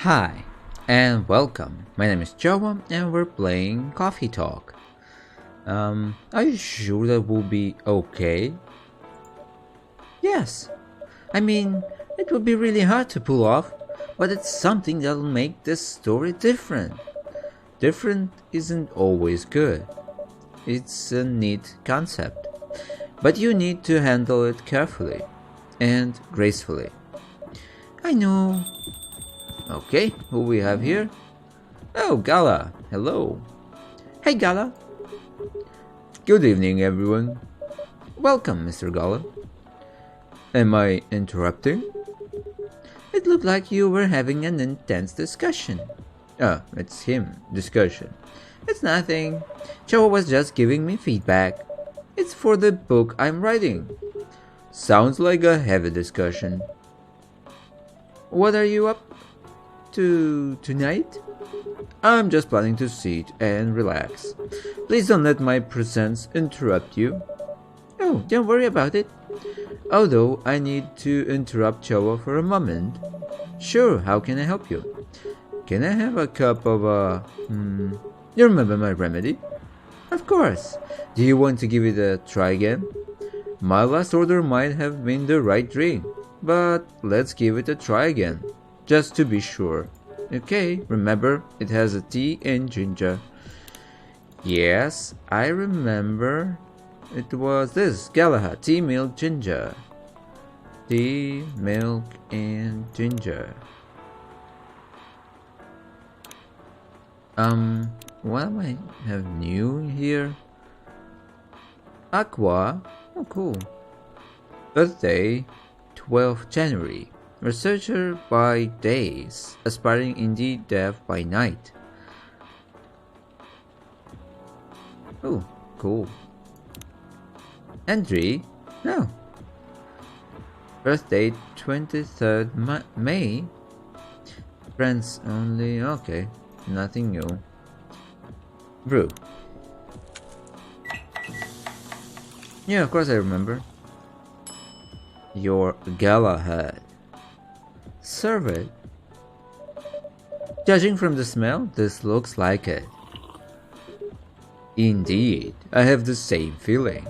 Hi, and welcome. My name is Joa, and we're playing Coffee Talk. Are you sure that will be okay? Yes. I mean, it would be really hard to pull off, but it's something that'll make this story different. Different isn't always good. It's a neat concept, but you need to handle it carefully and gracefully. I know. Okay, who we have here? Oh, Gala. Hello. Hey, Gala. Good evening, everyone. Welcome, Mr. Gala. Am I interrupting? It looked like you were having an intense discussion. Ah, it's him. Discussion. It's nothing. Joe was just giving me feedback. It's for the book I'm writing. Sounds like a heavy discussion. What are you up to tonight? I'm just planning to sit and relax. Please don't let my presence interrupt you. Oh, don't worry about it. Although I need to interrupt Chowa for a moment. Sure, how can I help you? Can I have a cup of You remember my remedy? Of course. Do you want to give it a try again? My last order might have been the right drink, but let's give it a try again, just to be sure. Okay, remember, it has a tea and ginger. Yes, I remember. It was this, Galahad, tea, milk, ginger. Tea, milk, and ginger. What am I have new here? Aqua. Oh, cool. Birthday, 12th January. Researcher by days, aspiring indie dev by night. Oh, cool. Entry? No. Birthday 23rd May. Friends only. Okay, nothing new. Brew. Yeah, of course I remember. Your Galahad. Serve it. Judging from the smell, this looks like it. Indeed, I have the same feeling.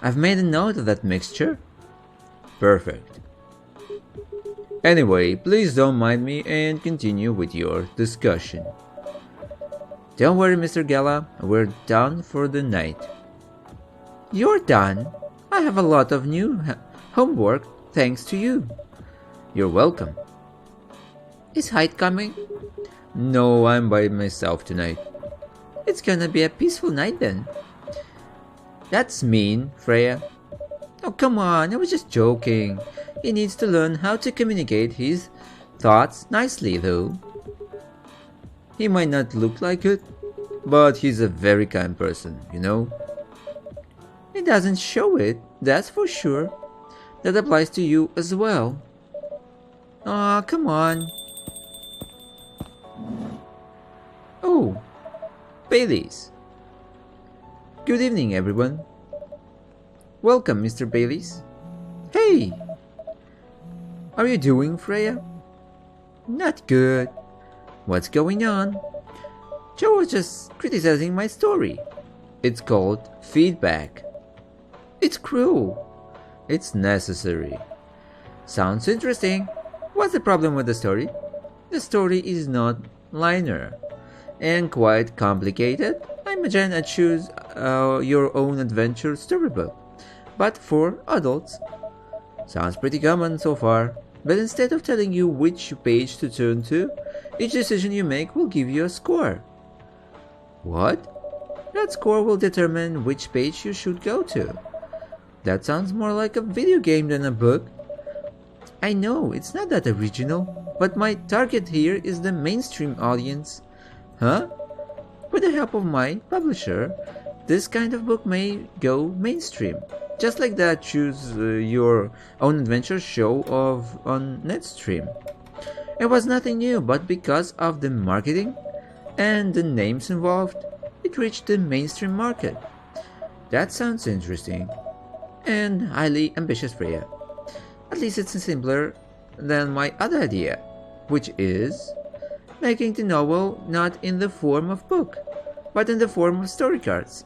I've made a note of that mixture. Perfect. Anyway, please don't mind me and continue with your discussion. Don't worry, Mr. Gala, we're done for the night. You're done? I have a lot of new homework thanks to you. You're welcome. Is Hyde coming? No, I'm by myself tonight. It's gonna be a peaceful night then. That's mean, Freya. Oh, come on, I was just joking. He needs to learn how to communicate his thoughts nicely, though. He might not look like it, but he's a very kind person, you know? He doesn't show it, that's for sure. That applies to you as well. Aw, come on. Oh, Baileys. Good evening, everyone. Welcome, Mr. Baileys. Hey! How are you doing, Freya? Not good. What's going on? Joe was just criticizing my story. It's called feedback. It's cruel. It's necessary. Sounds interesting. What's the problem with the story? The story is not linear and quite complicated. I imagine I choose your own adventure storybook, but for adults. Sounds pretty common so far, but instead of telling you which page to turn to, each decision you make will give you a score. What? That score will determine which page you should go to. That sounds more like a video game than a book. I know, it's not that original, but my target here is the mainstream audience. Huh? With the help of my publisher, this kind of book may go mainstream, just like that Choose Your Own Adventure show on Netstream. It was nothing new, but because of the marketing and the names involved, it reached the mainstream market. That sounds interesting. And highly ambitious, Freya. At least it's simpler than my other idea, which is making the novel not in the form of book, but in the form of story cards.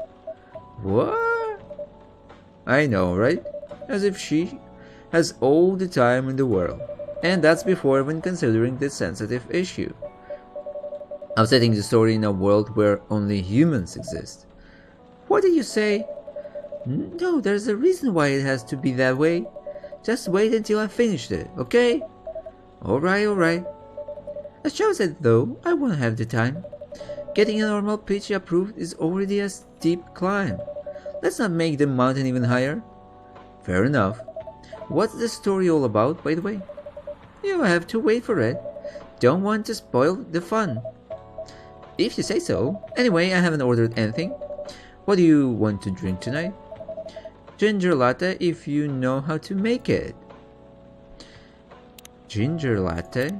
What? I know, right? As if she has all the time in the world. And that's before even considering this sensitive issue of setting the story in a world where only humans exist. What did you say? No, there's a reason why it has to be that way. Just wait until I finished it, okay? Alright. As Chow said though, I won't have the time. Getting a normal pitch approved is already a steep climb. Let's not make the mountain even higher. Fair enough. What's the story all about, by the way? You'll have to wait for it. Don't want to spoil the fun. If you say so. Anyway, I haven't ordered anything. What do you want to drink tonight? Ginger latte if you know how to make it. Ginger latte?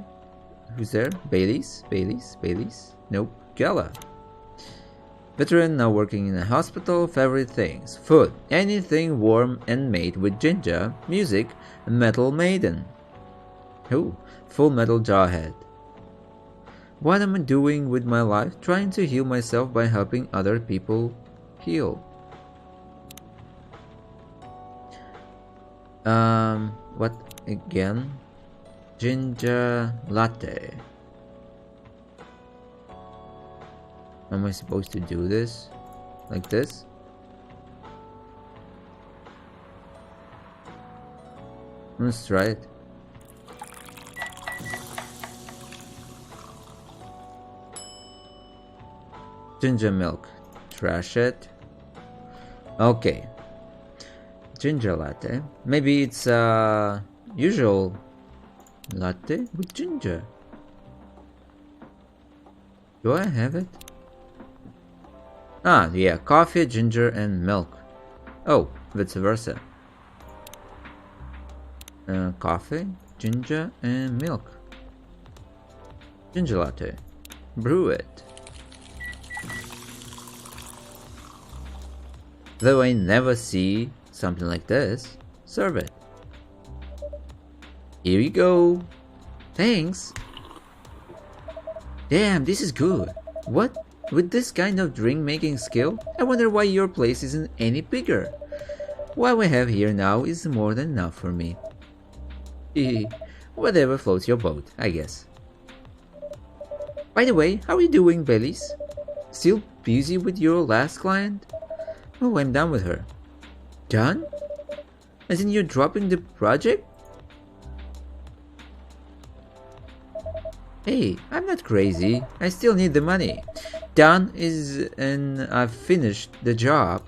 Who's there? Baileys? Nope. Gala. Veteran now working in a hospital. Favorite things: food, anything warm and made with ginger. Music, Metal Maiden. Oh, Full Metal Jawhead. What am I doing with my life? Trying to heal myself by helping other people heal. What again? Ginger latte. Am I supposed to do this? Like this? Let's try it. Ginger milk. Trash it. Okay. Ginger latte. Maybe it's a usual latte with ginger. Do I have it? Ah, yeah, coffee, ginger, and milk. Oh, vice versa. Coffee, ginger, and milk. Ginger latte. Brew it. Though I never see something like this, serve it. Here you go. Thanks. Damn, this is good. What? With this kind of drink making skill, I wonder why your place isn't any bigger. What we have here now is more than enough for me. Whatever floats your boat, I guess. By the way, how are you doing, Bellies? Still busy with your last client? Oh, I'm done with her. Done? As in you're dropping the project? Hey, I'm not crazy. I still need the money. Done is and I've finished the job.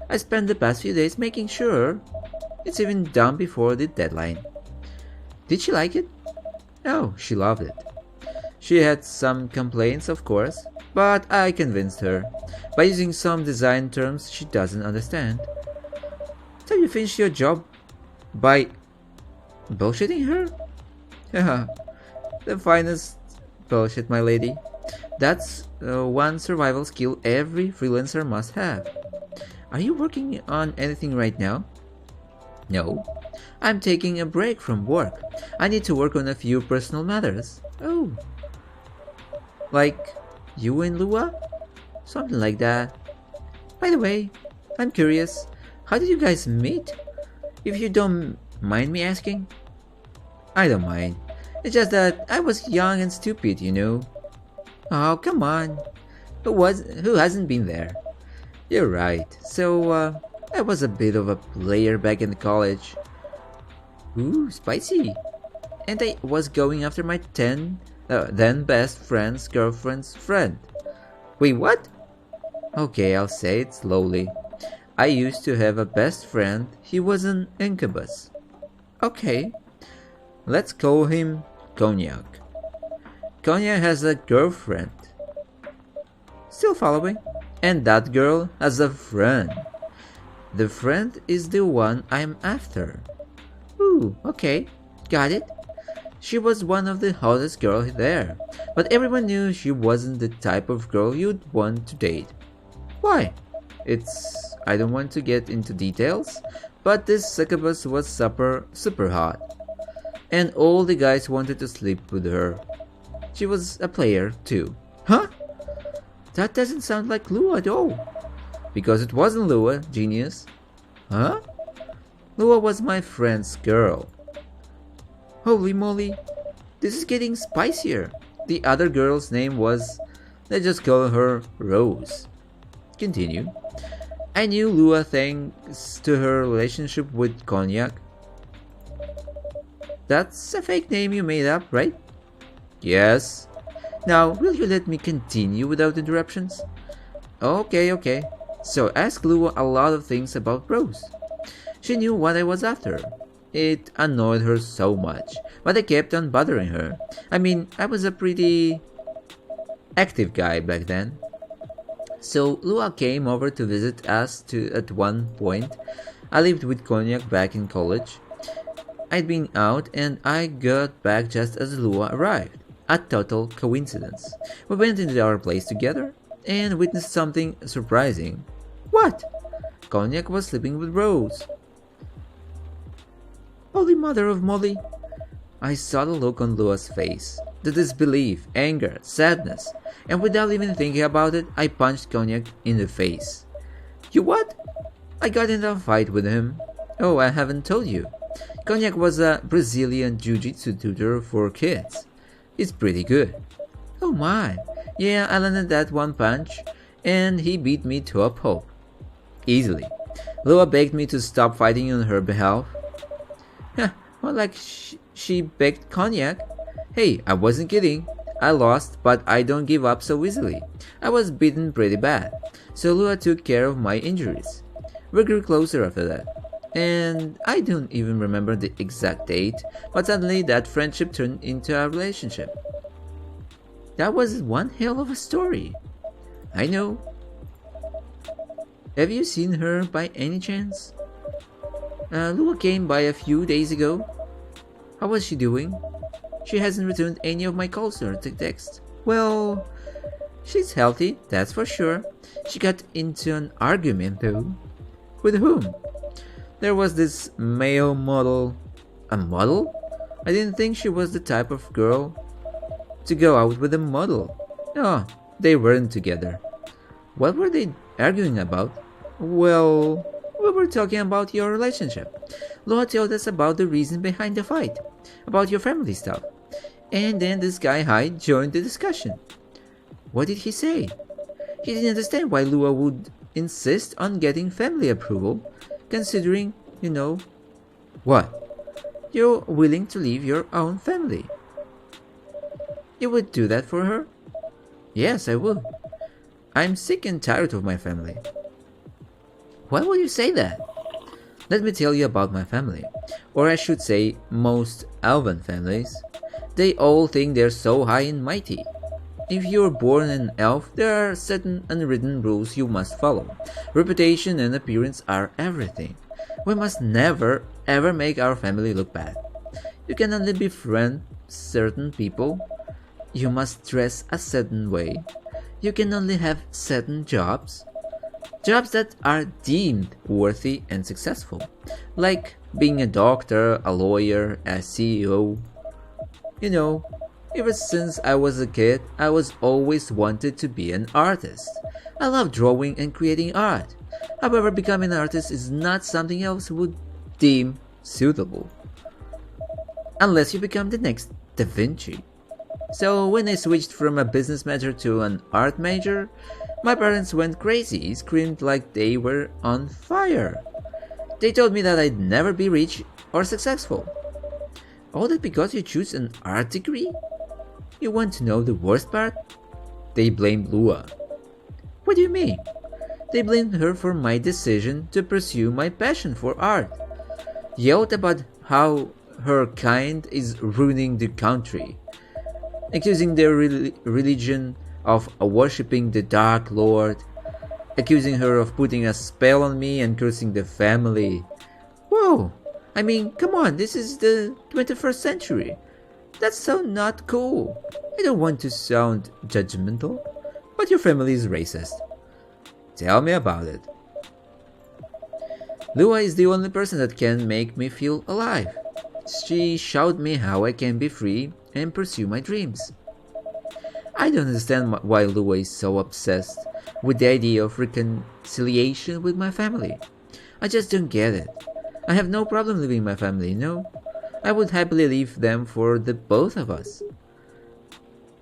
I spent the past few days making sure it's even done before the deadline. Did she like it? Oh, she loved it. She had some complaints, of course, but I convinced her by using some design terms she doesn't understand. So you finished your job by bullshitting her? Haha, the finest bullshit, my lady. That's one survival skill every freelancer must have. Are you working on anything right now? No, I'm taking a break from work. I need to work on a few personal matters. Oh, like you and Lua? Something like that. By the way, I'm curious, how did you guys meet? If you don't mind me asking? I don't mind. It's just that I was young and stupid, you know. Oh, come on. Who hasn't been there? You're right. So, I was a bit of a player back in college. Ooh, spicy. And I was going after my then best friend's girlfriend's friend. Wait, what? Okay, I'll say it slowly. I used to have a best friend. He was an incubus. Okay. Let's call him Cognac. Cognac has a girlfriend. Still following? And that girl has a friend. The friend is the one I'm after. Ooh, okay. Got it. She was one of the hottest girls there, but everyone knew she wasn't the type of girl you'd want to date. Why? I don't want to get into details, but this succubus was super hot. And all the guys wanted to sleep with her. She was a player too. Huh? That doesn't sound like Lua at all. Because it wasn't Lua, genius. Huh? Lua was my friend's girl. Holy moly, this is getting spicier. The other girl's name was, let's just call her Rose. Continue. I knew Lua thanks to her relationship with Cognac. That's a fake name you made up, right? Yes. Now, will you let me continue without interruptions? Okay. So ask Lua a lot of things about Rose. She knew what I was after. It annoyed her so much, but I kept on bothering her. I mean, I was a pretty active guy back then. So Lua came over to visit us at one point. I lived with Cognac back in college. I'd been out and I got back just as Lua arrived. A total coincidence. We went into our place together and witnessed something surprising. What? Cognac was sleeping with Rose. Holy mother of Molly! I saw the look on Lua's face, the disbelief, anger, sadness, and without even thinking about it, I punched Cognac in the face. You what? I got in a fight with him. Oh, I haven't told you. Cognac was a Brazilian jiu-jitsu tutor for kids. He's pretty good. Oh my, yeah, I landed that one punch, and he beat me to a pulp. Easily. Lua begged me to stop fighting on her behalf. Well, like she begged Cognac. Hey, I wasn't kidding. I lost, but I don't give up so easily. I was beaten pretty bad, so Lua took care of my injuries. We grew closer after that. And I don't even remember the exact date, but suddenly that friendship turned into a relationship. That was one hell of a story. I know. Have you seen her by any chance? Lua came by a few days ago. How was she doing? She hasn't returned any of my calls or texts. Well, she's healthy, that's for sure. She got into an argument though. With whom? There was this male model. A model? I didn't think she was the type of girl to go out with a model. Oh, they weren't together. What were they arguing about? Well, we were talking about your relationship. Lua told us about the reason behind the fight, about your family stuff. And then this guy Hyde joined the discussion. What did he say? He didn't understand why Lua would insist on getting family approval, considering, What? You're willing to leave your own family. You would do that for her? Yes, I would. I'm sick and tired of my family. Why would you say that? Let me tell you about my family. Or I should say, most elven families. They all think they're so high and mighty. If you're born an elf, there are certain unwritten rules you must follow. Reputation and appearance are everything. We must never ever make our family look bad. You can only befriend certain people. You must dress a certain way. You can only have certain jobs. Jobs that are deemed worthy and successful. Like being a doctor, a lawyer, a CEO. Ever since I was a kid, I was always wanted to be an artist. I love drawing and creating art. However, becoming an artist is not something else would deem suitable. Unless you become the next Da Vinci. So when I switched from a business major to an art major, my parents went crazy, screamed like they were on fire. They told me that I'd never be rich or successful. All that because you choose an art degree? You want to know the worst part? They blamed Lua. What do you mean? They blamed her for my decision to pursue my passion for art. Yelled about how her kind is ruining the country. Accusing their religion of worshipping the Dark Lord. Accusing her of putting a spell on me and cursing the family. Whoa! I mean, come on, this is the 21st century. That's so not cool. I don't want to sound judgmental, but your family is racist. Tell me about it. Lua is the only person that can make me feel alive. She showed me how I can be free and pursue my dreams. I don't understand why Lua is so obsessed with the idea of reconciliation with my family. I just don't get it. I have no problem leaving my family, no. I would happily leave them for the both of us.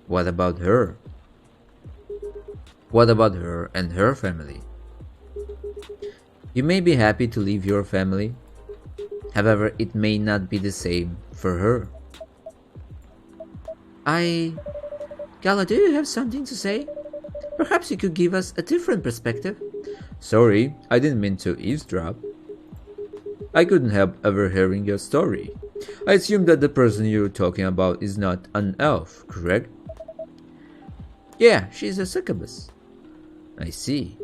What about her? What about her and her family? You may be happy to leave your family, however, it may not be the same for her. Gala, do you have something to say? Perhaps you could give us a different perspective. Sorry, I didn't mean to eavesdrop. I couldn't help overhearing your story. I assume that the person you're talking about is not an elf, correct? Yeah, she's a succubus. I see.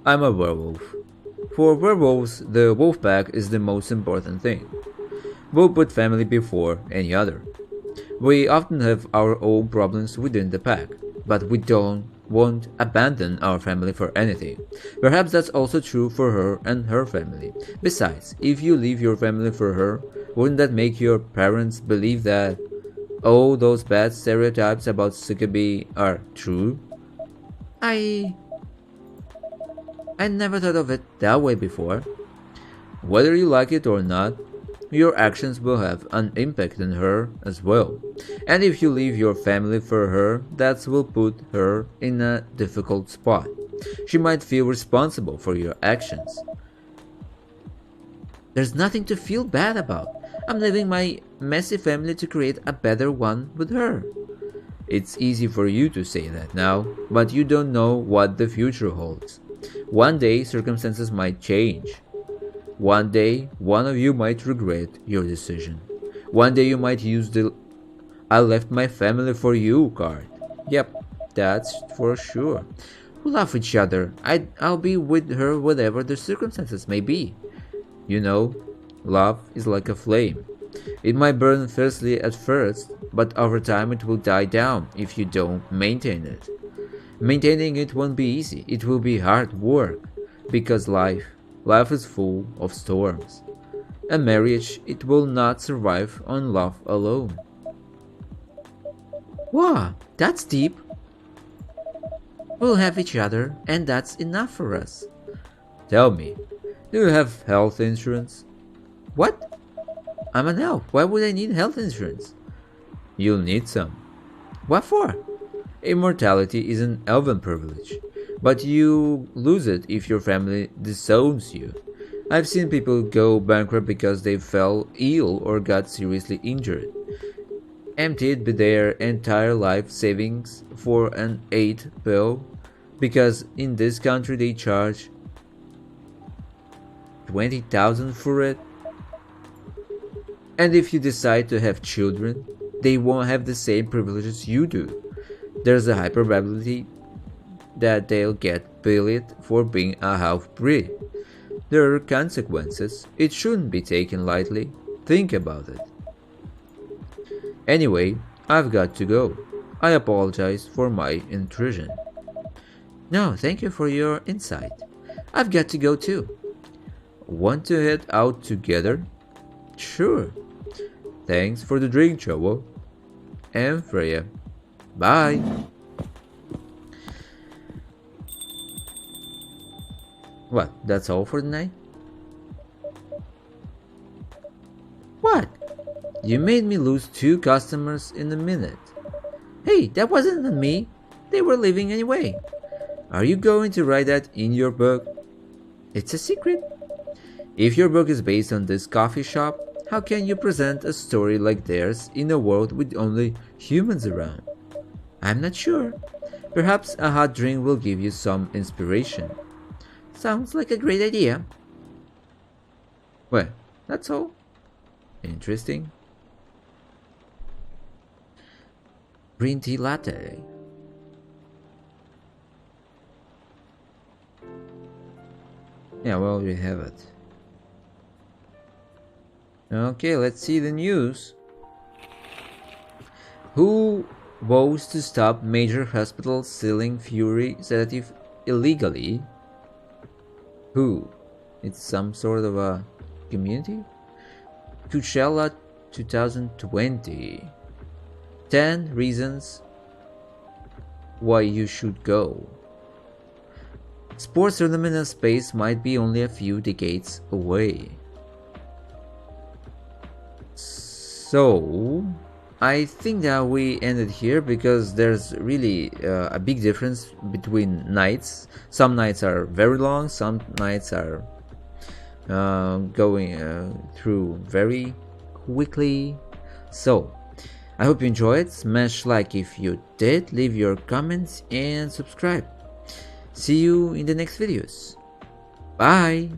I'm a werewolf. For werewolves, the wolf pack is the most important thing. We'll put family before any other. We often have our own problems within the pack, but we won't abandon our family for anything. Perhaps that's also true for her and her family. Besides, if you leave your family for her, wouldn't that make your parents believe that all those bad stereotypes about succubi are true? I never thought of it that way before. Whether you like it or not, your actions will have an impact on her as well. And if you leave your family for her, that will put her in a difficult spot. She might feel responsible for your actions. There's nothing to feel bad about. I'm leaving my messy family to create a better one with her. It's easy for you to say that now, but you don't know what the future holds. One day, circumstances might change. One day, one of you might regret your decision. One day you might use the "I left my family for you" card. Yep, that's for sure. We love each other. I'll be with her whatever the circumstances may be. You know, love is like a flame. It might burn fiercely at first, but over time it will die down if you don't maintain it. Maintaining it won't be easy. It will be hard work, because life is full of storms. A marriage, it will not survive on love alone. Wow, that's deep. We'll have each other, and that's enough for us. Tell me, do you have health insurance? What? I'm an elf. Why would I need health insurance? You'll need some. What for? Immortality is an elven privilege, but you lose it if your family disowns you. I've seen people go bankrupt because they fell ill or got seriously injured, emptied their entire life savings for an 8 pill, because in this country they charge 20,000 for it. And if you decide to have children, they won't have the same privileges you do. There's a high probability that they'll get bullied for being a half-breed. There are consequences. It shouldn't be taken lightly. Think about it. Anyway, I've got to go. I apologize for my intrusion. No, thank you for your insight. I've got to go too. Want to head out together? Sure. Thanks for the drink, Joel. And Freya. Bye. What, that's all for the night? What? You made me lose 2 customers in a minute. Hey, that wasn't on me. They were leaving anyway. Are you going to write that in your book? It's a secret. If your book is based on this coffee shop, how can you present a story like theirs in a world with only humans around? I'm not sure. Perhaps a hot drink will give you some inspiration. Sounds like a great idea. Well, that's all. Interesting. Green tea latte. Yeah, well, we have it. Okay, let's see the news. Who vows to stop major hospitals selling Fury sedative illegally? Who? It's some sort of a community? Coachella 2020. 10 reasons why you should go. Sports tournament in space might be only a few decades away. So, I think that we ended here because there's really a big difference between nights. Some nights are very long, some nights are going through very quickly. So, I hope you enjoyed. Smash like if you did, leave your comments and subscribe. See you in the next videos. Bye!